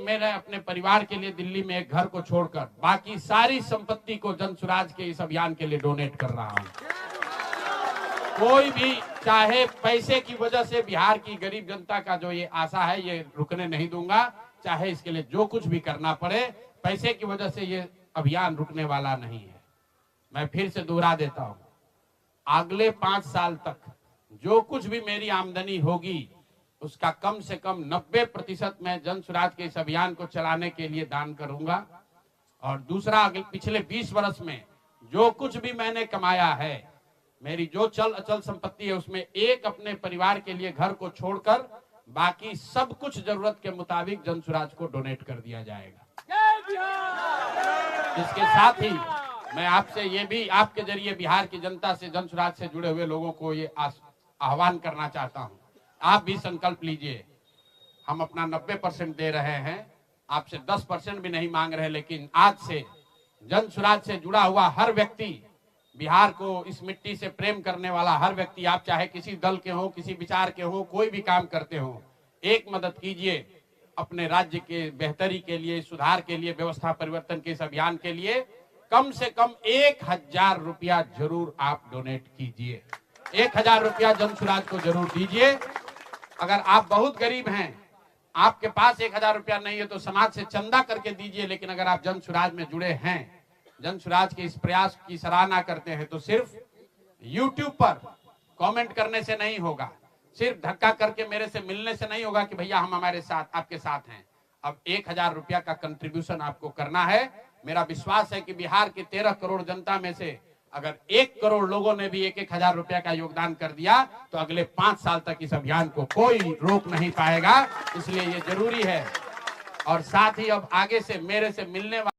मेरे अपने परिवार के लिए दिल्ली में एक घर को छोड़कर बाकी सारी संपत्ति को जन सुराज के इस अभियान के लिए डोनेट कर रहा हूं। कोई भी चाहे पैसे की वजह से बिहार की गरीब जनता का जो ये आशा है ये रुकने नहीं दूंगा, चाहे इसके लिए जो कुछ भी करना पड़े, पैसे की वजह से ये अभियान रुकने वाला नहीं है। मैं फिर से दोहरा देता हूं, अगले 5 साल तक जो कुछ भी मेरी आमदनी होगी उसका कम से कम 90% मैं जन सुराज के इस अभियान को चलाने के लिए दान करूंगा। और दूसरा, पिछले 20 वर्ष में जो कुछ भी मैंने कमाया है, मेरी जो चल अचल संपत्ति है, उसमें एक अपने परिवार के लिए घर को छोड़कर बाकी सब कुछ जरूरत के मुताबिक जन सुराज को डोनेट कर दिया जाएगा। इसके साथ ही मैं आपसे ये भी आपके जरिए बिहार की जनता से, जन सुराज से जुड़े हुए लोगों को ये आह्वान करना चाहता हूं, आप भी संकल्प लीजिए। हम अपना 90% दे रहे हैं, आपसे 10% भी नहीं मांग रहे, लेकिन आज से जन सुराज से जुड़ा हुआ हर व्यक्ति, बिहार को इस मिट्टी से प्रेम करने वाला हर व्यक्ति, आप चाहे किसी दल के हो, किसी विचार के हो, कोई भी काम करते हो, एक मदद कीजिए अपने राज्य के बेहतरी के लिए, सुधार के लिए, व्यवस्था परिवर्तन के इस अभियान के लिए। कम से कम 1000 रुपया जरूर आप डोनेट कीजिए, 1000 रुपया जन सुराज को जरूर दीजिए। अगर आप बहुत गरीब हैं, आपके पास 1000 रुपया नहीं है, तो समाज से चंदा करके दीजिए। लेकिन अगर आप जन सुराज में जुड़े हैं, जन सुराज के इस प्रयास की सराहना करते हैं, तो सिर्फ YouTube पर कमेंट करने से नहीं होगा, सिर्फ धक्का करके मेरे से मिलने से नहीं होगा कि भैया हम हमारे साथ, आपके साथ हैं। अब 1000 रुपया का कंट्रीब्यूशन आपको करना है। मेरा विश्वास है कि बिहार की 13 करोड़ जनता में से अगर 1 करोड़ लोगों ने भी 1-1000 रुपया का योगदान कर दिया, तो अगले 5 साल तक इस अभियान को कोई रोक नहीं पाएगा। इसलिए ये जरूरी है। और साथ ही अब आगे से मेरे से मिलने